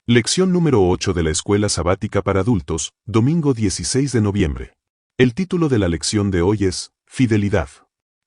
Lección número 8 de la Escuela Sabática para Adultos, domingo 16 de noviembre. El título de la lección de hoy es Fidelidad.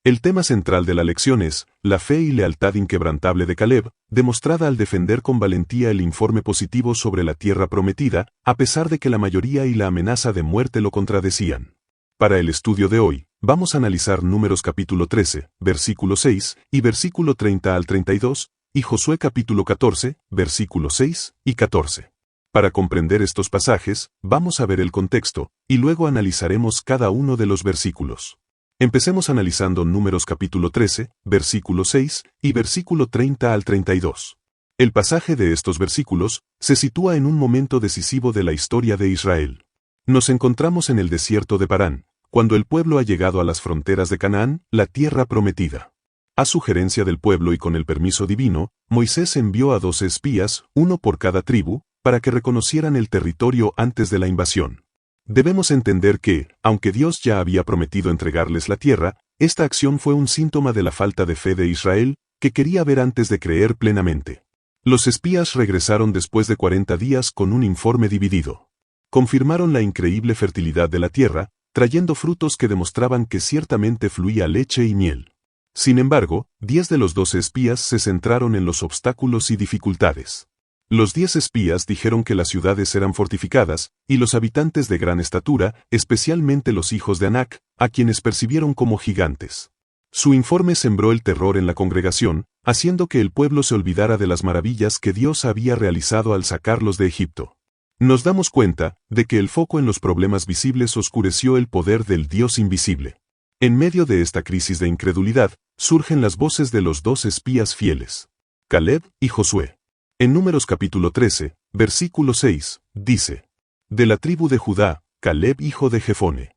El tema central de la lección es la fe y lealtad inquebrantable de Caleb, demostrada al defender con valentía el informe positivo sobre la tierra prometida, a pesar de que la mayoría y la amenaza de muerte lo contradecían. Para el estudio de hoy, vamos a analizar Números capítulo 13, versículo 6 y versículo 30 al 32, y Josué capítulo 14, versículos 6 y 14. Para comprender estos pasajes, vamos a ver el contexto, y luego analizaremos cada uno de los versículos. Empecemos analizando Números capítulo 13, versículo 6 y versículo 30 al 32. El pasaje de estos versículos se sitúa en un momento decisivo de la historia de Israel. Nos encontramos en el desierto de Parán, cuando el pueblo ha llegado a las fronteras de Canaán, la tierra prometida. A sugerencia del pueblo y con el permiso divino, Moisés envió a 12 espías, uno por cada tribu, para que reconocieran el territorio antes de la invasión. Debemos entender que, aunque Dios ya había prometido entregarles la tierra, esta acción fue un síntoma de la falta de fe de Israel, que quería ver antes de creer plenamente. Los espías regresaron después de 40 días con un informe dividido. Confirmaron la increíble fertilidad de la tierra, trayendo frutos que demostraban que ciertamente fluía leche y miel. Sin embargo, 10 de los 12 espías se centraron en los obstáculos y dificultades. Los 10 espías dijeron que las ciudades eran fortificadas, y los habitantes de gran estatura, especialmente los hijos de Anac, a quienes percibieron como gigantes. Su informe sembró el terror en la congregación, haciendo que el pueblo se olvidara de las maravillas que Dios había realizado al sacarlos de Egipto. Nos damos cuenta de que el foco en los problemas visibles oscureció el poder del Dios invisible. En medio de esta crisis de incredulidad, surgen las voces de los 2 espías fieles, Caleb y Josué. En Números capítulo 13, versículo 6, dice: de la tribu de Judá, Caleb hijo de Jefone.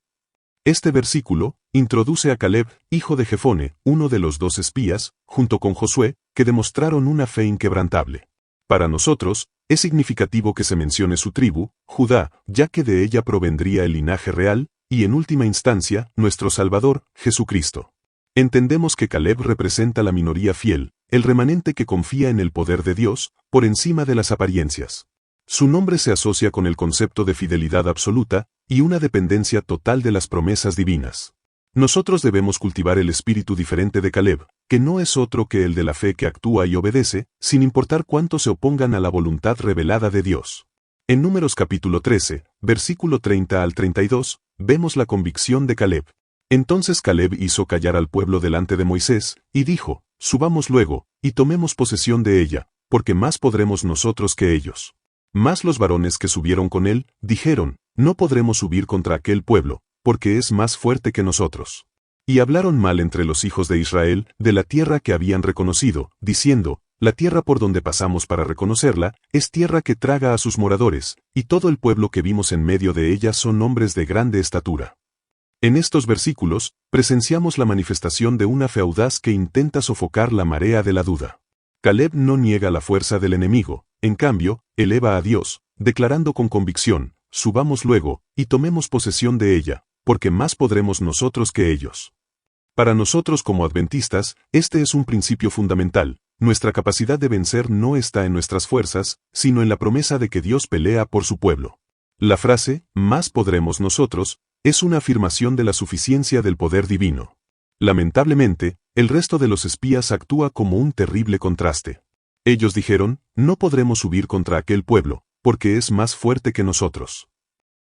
Este versículo introduce a Caleb, hijo de Jefone, uno de los 2 espías, junto con Josué, que demostraron una fe inquebrantable. Para nosotros, es significativo que se mencione su tribu, Judá, ya que de ella provendría el linaje real, y en última instancia, nuestro Salvador, Jesucristo. Entendemos que Caleb representa la minoría fiel, el remanente que confía en el poder de Dios, por encima de las apariencias. Su nombre se asocia con el concepto de fidelidad absoluta, y una dependencia total de las promesas divinas. Nosotros debemos cultivar el espíritu diferente de Caleb, que no es otro que el de la fe que actúa y obedece, sin importar cuánto se opongan a la voluntad revelada de Dios. En Números capítulo 13, versículo 30 al 32, vemos la convicción de Caleb. Entonces Caleb hizo callar al pueblo delante de Moisés, y dijo: subamos luego, y tomemos posesión de ella, porque más podremos nosotros que ellos. Mas los varones que subieron con él, dijeron: no podremos subir contra aquel pueblo, porque es más fuerte que nosotros. Y hablaron mal entre los hijos de Israel, de la tierra que habían reconocido, diciendo: la tierra por donde pasamos para reconocerla, es tierra que traga a sus moradores, y todo el pueblo que vimos en medio de ella son hombres de grande estatura. En estos versículos, presenciamos la manifestación de una fe audaz que intenta sofocar la marea de la duda. Caleb no niega la fuerza del enemigo, en cambio, eleva a Dios, declarando con convicción: subamos luego, y tomemos posesión de ella, porque más podremos nosotros que ellos. Para nosotros como adventistas, este es un principio fundamental. Nuestra capacidad de vencer no está en nuestras fuerzas, sino en la promesa de que Dios pelea por su pueblo. La frase, más podremos nosotros, es una afirmación de la suficiencia del poder divino. Lamentablemente, el resto de los espías actúa como un terrible contraste. Ellos dijeron: no podremos subir contra aquel pueblo, porque es más fuerte que nosotros.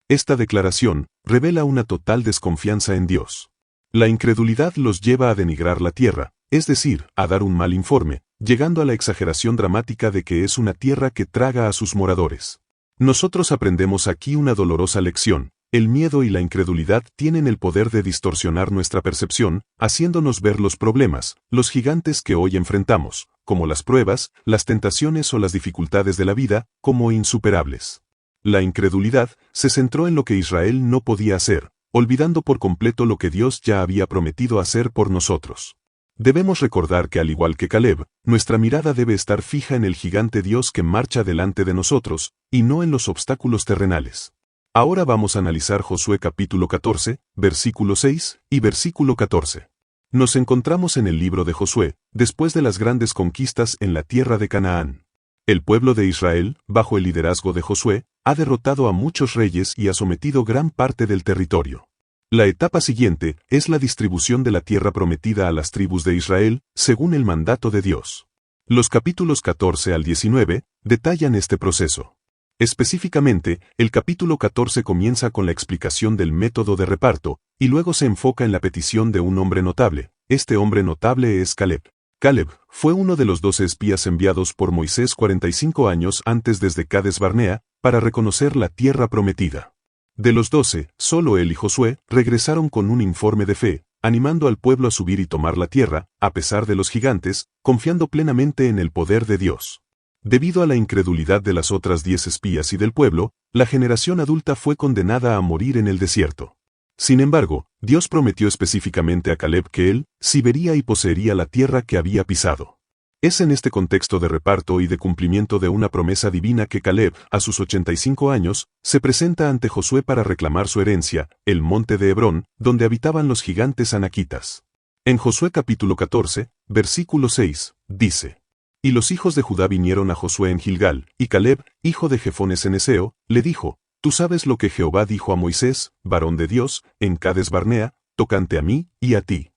Esta declaración revela una total desconfianza en Dios. La incredulidad los lleva a denigrar la tierra, es decir, a dar un mal informe, llegando a la exageración dramática de que es una tierra que traga a sus moradores. Nosotros aprendemos aquí una dolorosa lección: el miedo y la incredulidad tienen el poder de distorsionar nuestra percepción, haciéndonos ver los problemas, los gigantes que hoy enfrentamos, como las pruebas, las tentaciones o las dificultades de la vida, como insuperables. La incredulidad se centró en lo que Israel no podía hacer, olvidando por completo lo que Dios ya había prometido hacer por nosotros. Debemos recordar que al igual que Caleb, nuestra mirada debe estar fija en el gigante Dios que marcha delante de nosotros, y no en los obstáculos terrenales. Ahora vamos a analizar Josué capítulo 14, versículo 6 y versículo 14. Nos encontramos en el libro de Josué, después de las grandes conquistas en la tierra de Canaán. El pueblo de Israel, bajo el liderazgo de Josué, ha derrotado a muchos reyes y ha sometido gran parte del territorio. La etapa siguiente es la distribución de la tierra prometida a las tribus de Israel, según el mandato de Dios. Los capítulos 14 al 19 detallan este proceso. Específicamente, el capítulo 14 comienza con la explicación del método de reparto, y luego se enfoca en la petición de un hombre notable. Este hombre notable es Caleb. Caleb fue uno de los 12 espías enviados por Moisés 45 años antes desde Cades Barnea, para reconocer la tierra prometida. De los 12, solo él y Josué regresaron con un informe de fe, animando al pueblo a subir y tomar la tierra, a pesar de los gigantes, confiando plenamente en el poder de Dios. Debido a la incredulidad de las otras 10 espías y del pueblo, la generación adulta fue condenada a morir en el desierto. Sin embargo, Dios prometió específicamente a Caleb que él sí vería y poseería la tierra que había pisado. Es en este contexto de reparto y de cumplimiento de una promesa divina que Caleb, a sus 85 años, se presenta ante Josué para reclamar su herencia, el monte de Hebrón, donde habitaban los gigantes anaquitas. En Josué capítulo 14, versículo 6, dice: Y los hijos de Judá vinieron a Josué en Gilgal, y Caleb, hijo de Jefones Ceneseo, le dijo: Tú sabes lo que Jehová dijo a Moisés, varón de Dios, en Cades Barnea, tocante a mí y a ti.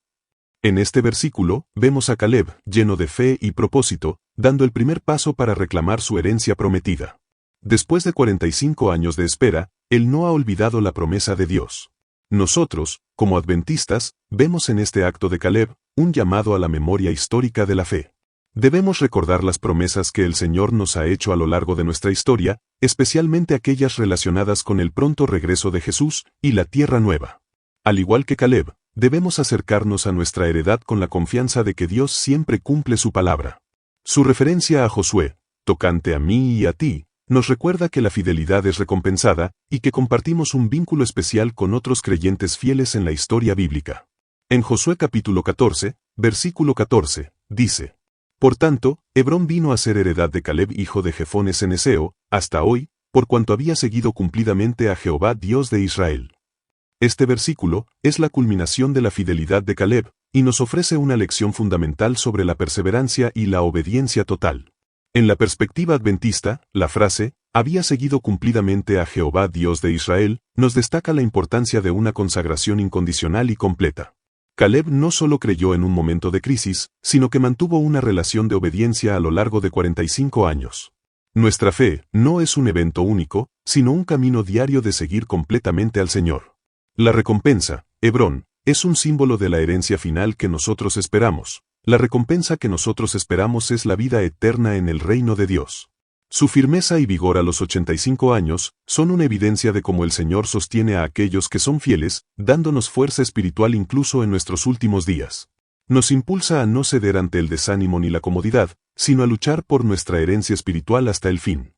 En este versículo, vemos a Caleb, lleno de fe y propósito, dando el primer paso para reclamar su herencia prometida. Después de 45 años de espera, él no ha olvidado la promesa de Dios. Nosotros, como adventistas, vemos en este acto de Caleb un llamado a la memoria histórica de la fe. Debemos recordar las promesas que el Señor nos ha hecho a lo largo de nuestra historia, especialmente aquellas relacionadas con el pronto regreso de Jesús y la tierra nueva. Al igual que Caleb, debemos acercarnos a nuestra heredad con la confianza de que Dios siempre cumple su palabra. Su referencia a Josué, tocante a mí y a ti, nos recuerda que la fidelidad es recompensada y que compartimos un vínculo especial con otros creyentes fieles en la historia bíblica. En Josué capítulo 14, versículo 14, dice: Por tanto, Hebrón vino a ser heredad de Caleb hijo de Jefones Ceneseo, hasta hoy, por cuanto había seguido cumplidamente a Jehová Dios de Israel. Este versículo es la culminación de la fidelidad de Caleb, y nos ofrece una lección fundamental sobre la perseverancia y la obediencia total. En la perspectiva adventista, la frase, había seguido cumplidamente a Jehová Dios de Israel, nos destaca la importancia de una consagración incondicional y completa. Caleb no solo creyó en un momento de crisis, sino que mantuvo una relación de obediencia a lo largo de 45 años. Nuestra fe no es un evento único, sino un camino diario de seguir completamente al Señor. La recompensa, Hebrón, es un símbolo de la herencia final que nosotros esperamos. La recompensa que nosotros esperamos es la vida eterna en el reino de Dios. Su firmeza y vigor a los 85 años son una evidencia de cómo el Señor sostiene a aquellos que son fieles, dándonos fuerza espiritual incluso en nuestros últimos días. Nos impulsa a no ceder ante el desánimo ni la comodidad, sino a luchar por nuestra herencia espiritual hasta el fin.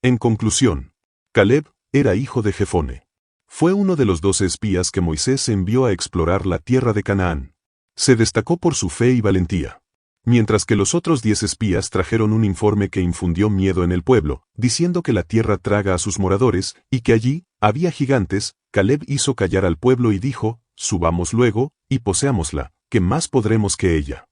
En conclusión, Caleb era hijo de Jefone. Fue uno de los 12 espías que Moisés envió a explorar la tierra de Canaán. Se destacó por su fe y valentía. Mientras que los otros 10 espías trajeron un informe que infundió miedo en el pueblo, diciendo que la tierra traga a sus moradores, y que allí había gigantes, Caleb hizo callar al pueblo y dijo: subamos luego, y poseámosla, ¿qué más podremos que ella?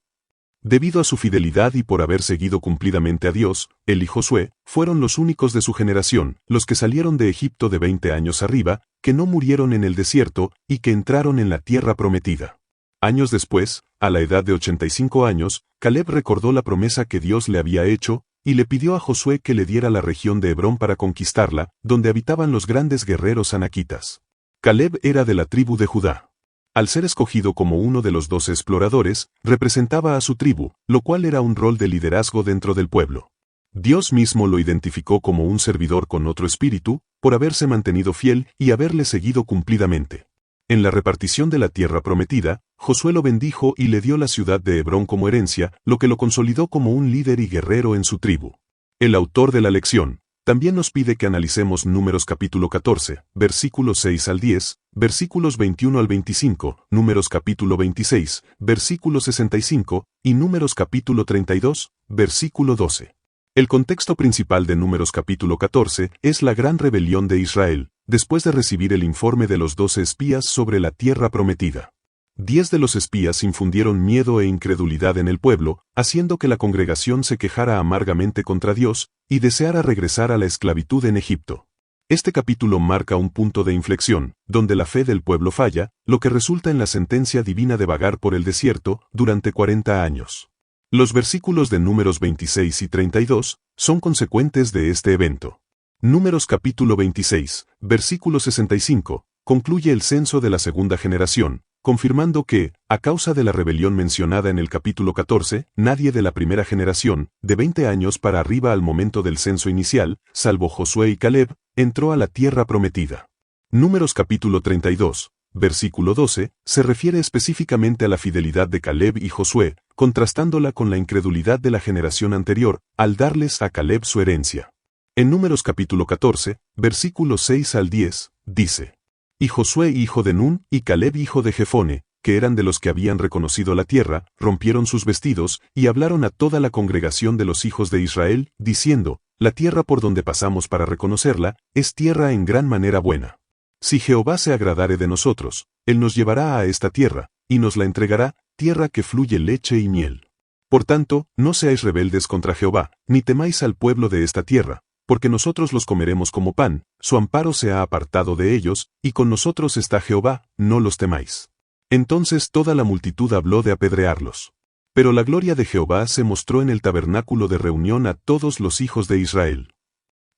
Debido a su fidelidad y por haber seguido cumplidamente a Dios, él y Josué fueron los únicos de su generación, los que salieron de Egipto de 20 años arriba, que no murieron en el desierto, y que entraron en la tierra prometida. Años después, a la edad de 85 años, Caleb recordó la promesa que Dios le había hecho, y le pidió a Josué que le diera la región de Hebrón para conquistarla, donde habitaban los grandes guerreros anaquitas. Caleb era de la tribu de Judá. Al ser escogido como uno de los 12 exploradores, representaba a su tribu, lo cual era un rol de liderazgo dentro del pueblo. Dios mismo lo identificó como un servidor con otro espíritu, por haberse mantenido fiel y haberle seguido cumplidamente. En la repartición de la tierra prometida, Josué lo bendijo y le dio la ciudad de Hebrón como herencia, lo que lo consolidó como un líder y guerrero en su tribu. El autor de la lección también nos pide que analicemos Números capítulo 14, versículos 6 al 10, versículos 21 al 25, Números capítulo 26, versículo 65, y Números capítulo 32, versículo 12. El contexto principal de Números capítulo 14 es la gran rebelión de Israel, después de recibir el informe de los 12 espías sobre la tierra prometida. 10 de los espías infundieron miedo e incredulidad en el pueblo, haciendo que la congregación se quejara amargamente contra Dios y deseara regresar a la esclavitud en Egipto. Este capítulo marca un punto de inflexión, donde la fe del pueblo falla, lo que resulta en la sentencia divina de vagar por el desierto durante 40 años. Los versículos de Números 26 y 32 son consecuentes de este evento. Números capítulo 26, versículo 65, concluye el censo de la segunda generación, confirmando que, a causa de la rebelión mencionada en el capítulo 14, nadie de la primera generación, de 20 años para arriba al momento del censo inicial, salvo Josué y Caleb, entró a la tierra prometida. Números capítulo 32, versículo 12, se refiere específicamente a la fidelidad de Caleb y Josué, contrastándola con la incredulidad de la generación anterior, al darles a Caleb su herencia. En Números capítulo 14, versículos 6 al 10, dice: Y Josué hijo de Nun y Caleb hijo de Jefone, que eran de los que habían reconocido la tierra, rompieron sus vestidos y hablaron a toda la congregación de los hijos de Israel, diciendo: La tierra por donde pasamos para reconocerla, es tierra en gran manera buena. Si Jehová se agradare de nosotros, Él nos llevará a esta tierra, y nos la entregará, tierra que fluye leche y miel. Por tanto, no seáis rebeldes contra Jehová, ni temáis al pueblo de esta tierra, porque nosotros los comeremos como pan, su amparo se ha apartado de ellos, y con nosotros está Jehová, no los temáis. Entonces toda la multitud habló de apedrearlos. Pero la gloria de Jehová se mostró en el tabernáculo de reunión a todos los hijos de Israel.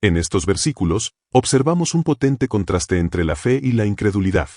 En estos versículos, observamos un potente contraste entre la fe y la incredulidad.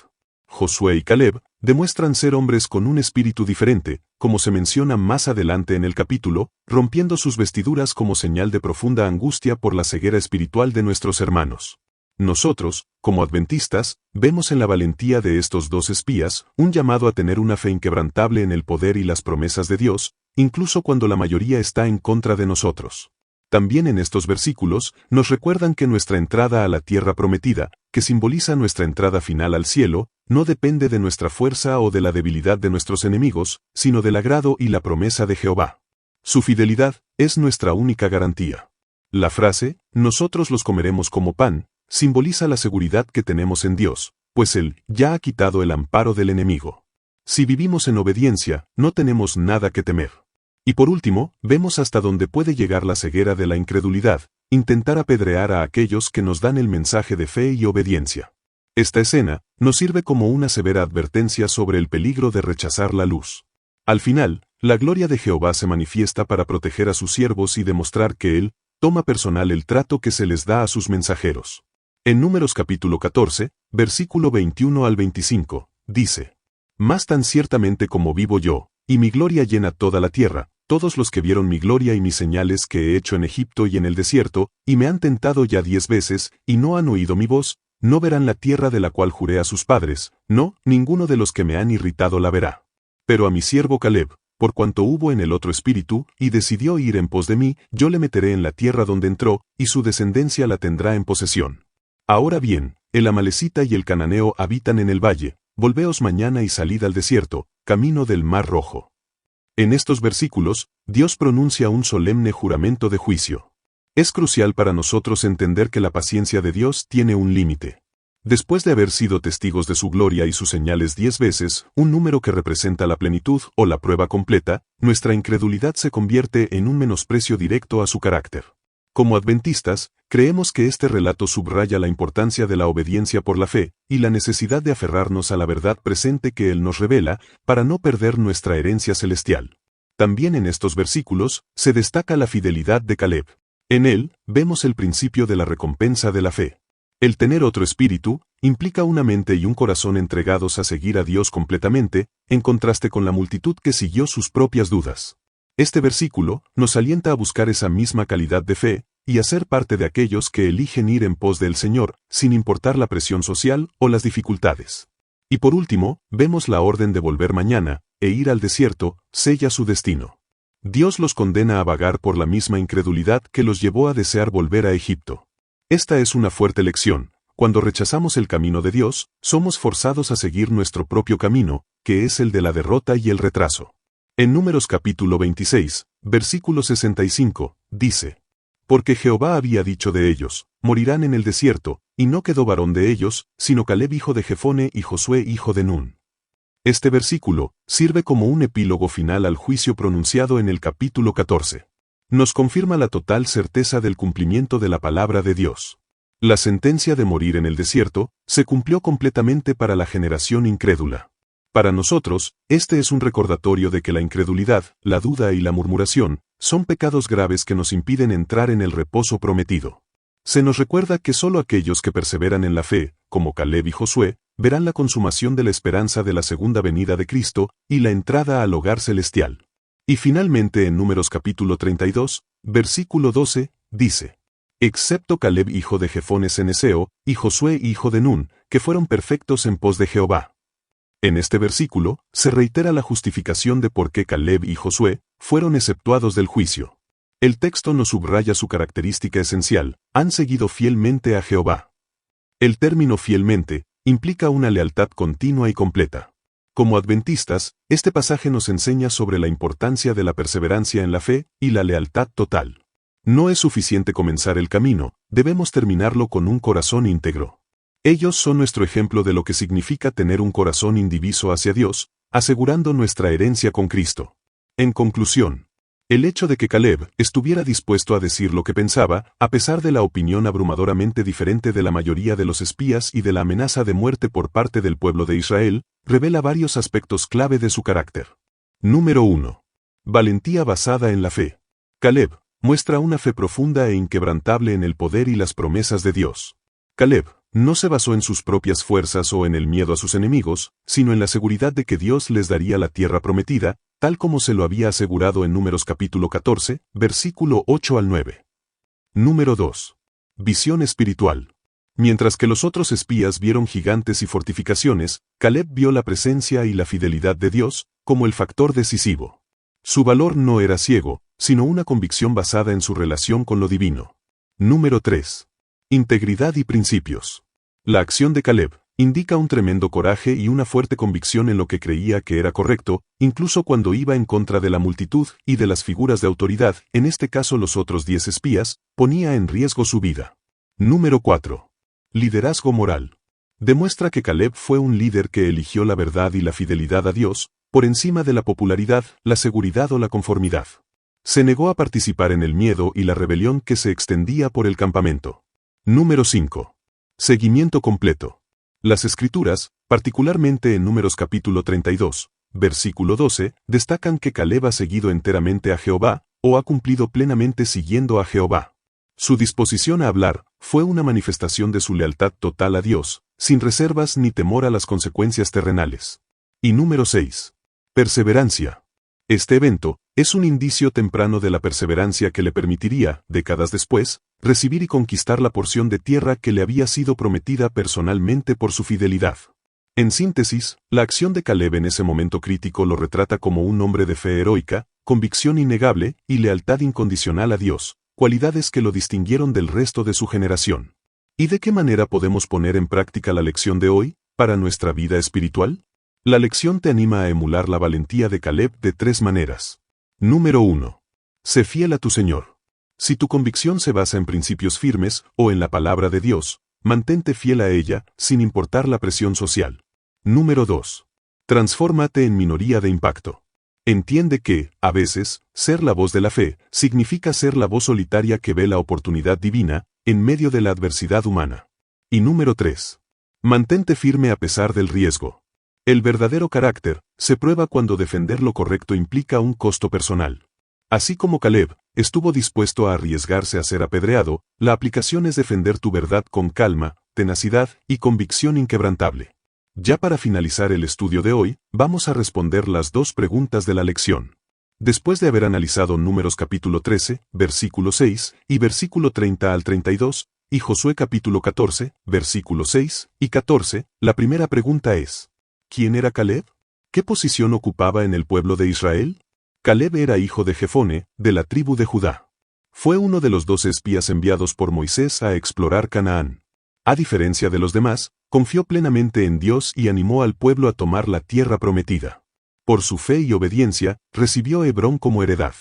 Josué y Caleb demuestran ser hombres con un espíritu diferente, como se menciona más adelante en el capítulo, rompiendo sus vestiduras como señal de profunda angustia por la ceguera espiritual de nuestros hermanos. Nosotros, como adventistas, vemos en la valentía de estos dos espías un llamado a tener una fe inquebrantable en el poder y las promesas de Dios, incluso cuando la mayoría está en contra de nosotros. También en estos versículos nos recuerdan que nuestra entrada a la tierra prometida, que simboliza nuestra entrada final al cielo, no depende de nuestra fuerza o de la debilidad de nuestros enemigos, sino del agrado y la promesa de Jehová. Su fidelidad es nuestra única garantía. La frase, nosotros los comeremos como pan, simboliza la seguridad que tenemos en Dios, pues Él ya ha quitado el amparo del enemigo. Si vivimos en obediencia, no tenemos nada que temer. Y por último, vemos hasta dónde puede llegar la ceguera de la incredulidad, intentar apedrear a aquellos que nos dan el mensaje de fe y obediencia. Esta escena nos sirve como una severa advertencia sobre el peligro de rechazar la luz. Al final, la gloria de Jehová se manifiesta para proteger a sus siervos y demostrar que Él toma personal el trato que se les da a sus mensajeros. En Números capítulo 14, versículo 21 al 25, dice: Mas tan ciertamente como vivo yo, y mi gloria llena toda la tierra, todos los que vieron mi gloria y mis señales que he hecho en Egipto y en el desierto, y me han tentado ya 10 veces, y no han oído mi voz, no verán la tierra de la cual juré a sus padres, no, ninguno de los que me han irritado la verá. Pero a mi siervo Caleb, por cuanto hubo en el otro espíritu, y decidió ir en pos de mí, yo le meteré en la tierra donde entró, y su descendencia la tendrá en posesión. Ahora bien, el amalecita y el cananeo habitan en el valle, volveos mañana y salid al desierto, camino del Mar Rojo. En estos versículos, Dios pronuncia un solemne juramento de juicio. Es crucial para nosotros entender que la paciencia de Dios tiene un límite. Después de haber sido testigos de su gloria y sus señales 10 veces, un número que representa la plenitud o la prueba completa, nuestra incredulidad se convierte en un menosprecio directo a su carácter. Como adventistas, creemos que este relato subraya la importancia de la obediencia por la fe, y la necesidad de aferrarnos a la verdad presente que Él nos revela, para no perder nuestra herencia celestial. También en estos versículos, se destaca la fidelidad de Caleb. En él, vemos el principio de la recompensa de la fe. El tener otro espíritu, implica una mente y un corazón entregados a seguir a Dios completamente, en contraste con la multitud que siguió sus propias dudas. Este versículo nos alienta a buscar esa misma calidad de fe, y a ser parte de aquellos que eligen ir en pos del Señor, sin importar la presión social o las dificultades. Y por último, vemos la orden de volver mañana, e ir al desierto, sella su destino. Dios los condena a vagar por la misma incredulidad que los llevó a desear volver a Egipto. Esta es una fuerte lección. Cuando rechazamos el camino de Dios, somos forzados a seguir nuestro propio camino, que es el de la derrota y el retraso. En Números capítulo 26, versículo 65, dice: Porque Jehová había dicho de ellos, morirán en el desierto, y no quedó varón de ellos, sino Caleb hijo de Jefone y Josué hijo de Nun. Este versículo sirve como un epílogo final al juicio pronunciado en el capítulo 14. Nos confirma la total certeza del cumplimiento de la palabra de Dios. La sentencia de morir en el desierto se cumplió completamente para la generación incrédula. Para nosotros, este es un recordatorio de que la incredulidad, la duda y la murmuración son pecados graves que nos impiden entrar en el reposo prometido. Se nos recuerda que solo aquellos que perseveran en la fe, como Caleb y Josué, verán la consumación de la esperanza de la segunda venida de Cristo y la entrada al hogar celestial. Y finalmente en Números capítulo 32, versículo 12, dice: excepto Caleb hijo de Jefones ceneseo, y Josué hijo de Nun, que fueron perfectos en pos de Jehová. En este versículo, se reitera la justificación de por qué Caleb y Josué fueron exceptuados del juicio. El texto nos subraya su característica esencial: han seguido fielmente a Jehová. El término fielmente implica una lealtad continua y completa. Como adventistas, este pasaje nos enseña sobre la importancia de la perseverancia en la fe y la lealtad total. No es suficiente comenzar el camino, debemos terminarlo con un corazón íntegro. Ellos son nuestro ejemplo de lo que significa tener un corazón indiviso hacia Dios, asegurando nuestra herencia con Cristo. En conclusión, el hecho de que Caleb estuviera dispuesto a decir lo que pensaba, a pesar de la opinión abrumadoramente diferente de la mayoría de los espías y de la amenaza de muerte por parte del pueblo de Israel, revela varios aspectos clave de su carácter. Número 1. Valentía basada en la fe. Caleb muestra una fe profunda e inquebrantable en el poder y las promesas de Dios. Caleb no se basó en sus propias fuerzas o en el miedo a sus enemigos, sino en la seguridad de que Dios les daría la tierra prometida, tal como se lo había asegurado en Números capítulo 14, versículo 8 al 9. Número 2. Visión espiritual. Mientras que los otros espías vieron gigantes y fortificaciones, Caleb vio la presencia y la fidelidad de Dios como el factor decisivo. Su valor no era ciego, sino una convicción basada en su relación con lo divino. Número 3. Integridad y principios. La acción de Caleb indica un tremendo coraje y una fuerte convicción en lo que creía que era correcto, incluso cuando iba en contra de la multitud y de las figuras de autoridad, en este caso los otros 10 espías, ponía en riesgo su vida. Número 4. Liderazgo moral. Demuestra que Caleb fue un líder que eligió la verdad y la fidelidad a Dios, por encima de la popularidad, la seguridad o la conformidad. Se negó a participar en el miedo y la rebelión que se extendía por el campamento. Número 5. Seguimiento completo. Las Escrituras, particularmente en Números capítulo 32, versículo 12, destacan que Caleb ha seguido enteramente a Jehová, o ha cumplido plenamente siguiendo a Jehová. Su disposición a hablar fue una manifestación de su lealtad total a Dios, sin reservas ni temor a las consecuencias terrenales. Y número 6. Perseverancia. Este evento es un indicio temprano de la perseverancia que le permitiría, décadas después, recibir y conquistar la porción de tierra que le había sido prometida personalmente por su fidelidad. En síntesis, la acción de Caleb en ese momento crítico lo retrata como un hombre de fe heroica, convicción innegable y lealtad incondicional a Dios, cualidades que lo distinguieron del resto de su generación. ¿Y de qué manera podemos poner en práctica la lección de hoy, para nuestra vida espiritual? La lección te anima a emular la valentía de Caleb de 3 maneras. Número 1. Sé fiel a tu Señor. Si tu convicción se basa en principios firmes o en la palabra de Dios, mantente fiel a ella, sin importar la presión social. Número 2. Transfórmate en minoría de impacto. Entiende que, a veces, ser la voz de la fe significa ser la voz solitaria que ve la oportunidad divina en medio de la adversidad humana. Y número 3. Mantente firme a pesar del riesgo. El verdadero carácter se prueba cuando defender lo correcto implica un costo personal. Así como Caleb estuvo dispuesto a arriesgarse a ser apedreado, la aplicación es defender tu verdad con calma, tenacidad y convicción inquebrantable. Ya para finalizar el estudio de hoy, vamos a responder las 2 preguntas de la lección. Después de haber analizado Números capítulo 13, versículo 6 y versículo 30 al 32, y Josué capítulo 14, versículo 6 y 14, la primera pregunta es: ¿quién era Caleb? ¿Qué posición ocupaba en el pueblo de Israel? Caleb era hijo de Jefone, de la tribu de Judá. Fue uno de los 12 espías enviados por Moisés a explorar Canaán. A diferencia de los demás, confió plenamente en Dios y animó al pueblo a tomar la tierra prometida. Por su fe y obediencia, recibió Hebrón como heredad.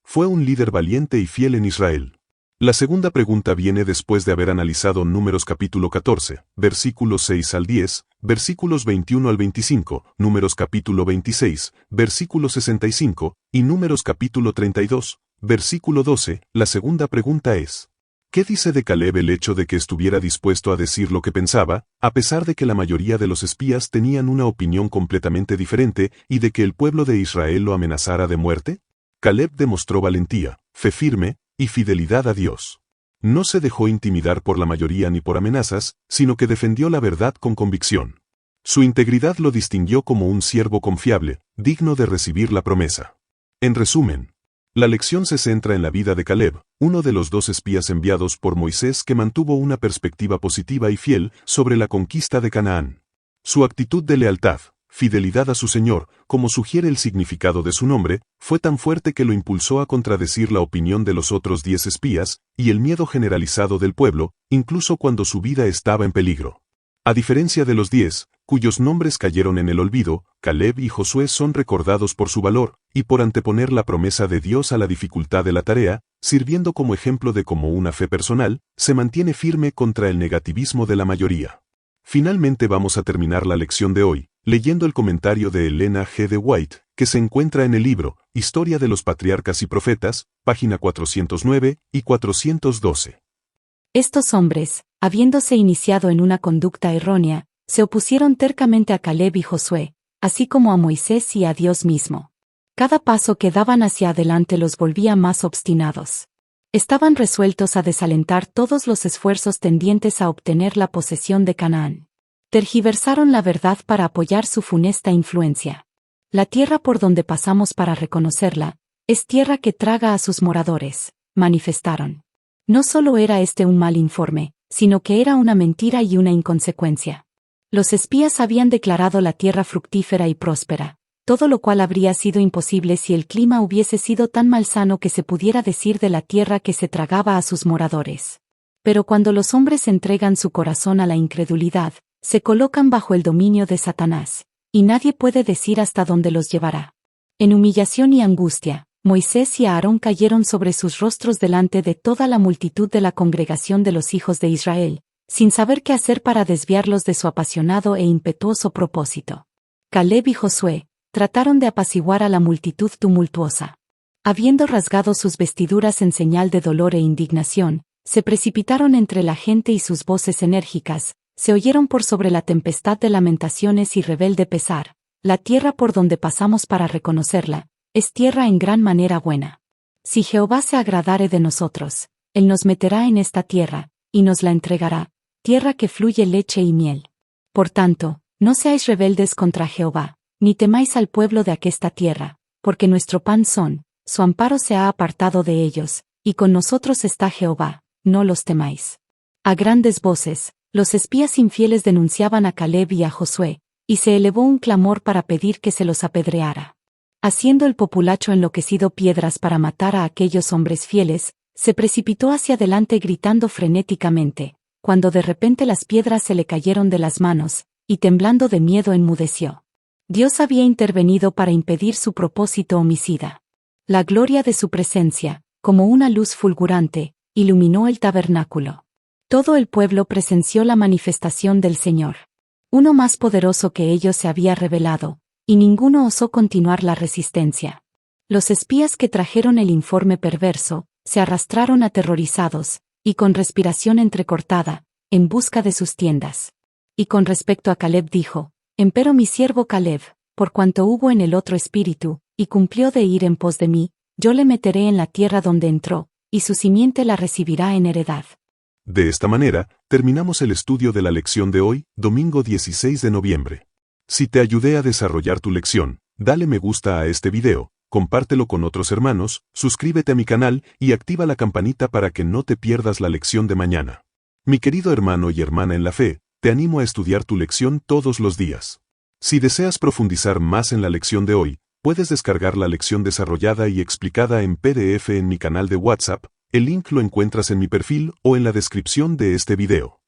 Fue un líder valiente y fiel en Israel. La segunda pregunta viene después de haber analizado Números capítulo 14, versículos 6 al 10, versículos 21 al 25, Números capítulo 26, versículo 65, y Números capítulo 32, versículo 12. La segunda pregunta es: ¿qué dice de Caleb el hecho de que estuviera dispuesto a decir lo que pensaba, a pesar de que la mayoría de los espías tenían una opinión completamente diferente y de que el pueblo de Israel lo amenazara de muerte? Caleb demostró valentía, fe firme, y fidelidad a Dios. No se dejó intimidar por la mayoría ni por amenazas, sino que defendió la verdad con convicción. Su integridad lo distinguió como un siervo confiable, digno de recibir la promesa. En resumen, la lección se centra en la vida de Caleb, uno de los 2 espías enviados por Moisés que mantuvo una perspectiva positiva y fiel sobre la conquista de Canaán. Su actitud de lealtad, fidelidad a su Señor, como sugiere el significado de su nombre, fue tan fuerte que lo impulsó a contradecir la opinión de los otros 10 espías, y el miedo generalizado del pueblo, incluso cuando su vida estaba en peligro. A diferencia de los 10, cuyos nombres cayeron en el olvido, Caleb y Josué son recordados por su valor, y por anteponer la promesa de Dios a la dificultad de la tarea, sirviendo como ejemplo de cómo una fe personal se mantiene firme contra el negativismo de la mayoría. Finalmente vamos a terminar la lección de hoy, leyendo el comentario de Elena G. de White, que se encuentra en el libro Historia de los Patriarcas y Profetas, página 409 y 412. Estos hombres, habiéndose iniciado en una conducta errónea, se opusieron tercamente a Caleb y Josué, así como a Moisés y a Dios mismo. Cada paso que daban hacia adelante los volvía más obstinados. Estaban resueltos a desalentar todos los esfuerzos tendientes a obtener la posesión de Canaán. Tergiversaron la verdad para apoyar su funesta influencia. La tierra por donde pasamos para reconocerla, es tierra que traga a sus moradores, manifestaron. No solo era este un mal informe, sino que era una mentira y una inconsecuencia. Los espías habían declarado la tierra fructífera y próspera, todo lo cual habría sido imposible si el clima hubiese sido tan malsano que se pudiera decir de la tierra que se tragaba a sus moradores. Pero cuando los hombres entregan su corazón a la incredulidad, se colocan bajo el dominio de Satanás, y nadie puede decir hasta dónde los llevará. En humillación y angustia, Moisés y Aarón cayeron sobre sus rostros delante de toda la multitud de la congregación de los hijos de Israel, sin saber qué hacer para desviarlos de su apasionado e impetuoso propósito. Caleb y Josué trataron de apaciguar a la multitud tumultuosa. Habiendo rasgado sus vestiduras en señal de dolor e indignación, se precipitaron entre la gente y sus voces enérgicas se oyeron por sobre la tempestad de lamentaciones y rebelde pesar. La tierra por donde pasamos para reconocerla, es tierra en gran manera buena. Si Jehová se agradare de nosotros, Él nos meterá en esta tierra, y nos la entregará, tierra que fluye leche y miel. Por tanto, no seáis rebeldes contra Jehová, ni temáis al pueblo de aquesta tierra, porque nuestro pan son, su amparo se ha apartado de ellos, y con nosotros está Jehová, no los temáis. A grandes voces, los espías infieles denunciaban a Caleb y a Josué, y se elevó un clamor para pedir que se los apedreara. Haciendo el populacho enloquecido piedras para matar a aquellos hombres fieles, se precipitó hacia adelante gritando frenéticamente, cuando de repente las piedras se le cayeron de las manos, y temblando de miedo enmudeció. Dios había intervenido para impedir su propósito homicida. La gloria de su presencia, como una luz fulgurante, iluminó el tabernáculo. Todo el pueblo presenció la manifestación del Señor. Uno más poderoso que ellos se había revelado, y ninguno osó continuar la resistencia. Los espías que trajeron el informe perverso, se arrastraron aterrorizados, y con respiración entrecortada, en busca de sus tiendas. Y con respecto a Caleb dijo: Empero mi siervo Caleb, por cuanto hubo en el otro espíritu, y cumplió de ir en pos de mí, yo le meteré en la tierra donde entró, y su simiente la recibirá en heredad. De esta manera, terminamos el estudio de la lección de hoy, domingo 16 de noviembre. Si te ayudé a desarrollar tu lección, dale me gusta a este video, compártelo con otros hermanos, suscríbete a mi canal y activa la campanita para que no te pierdas la lección de mañana. Mi querido hermano y hermana en la fe, te animo a estudiar tu lección todos los días. Si deseas profundizar más en la lección de hoy, puedes descargar la lección desarrollada y explicada en PDF en mi canal de WhatsApp. El link lo encuentras en mi perfil o en la descripción de este video.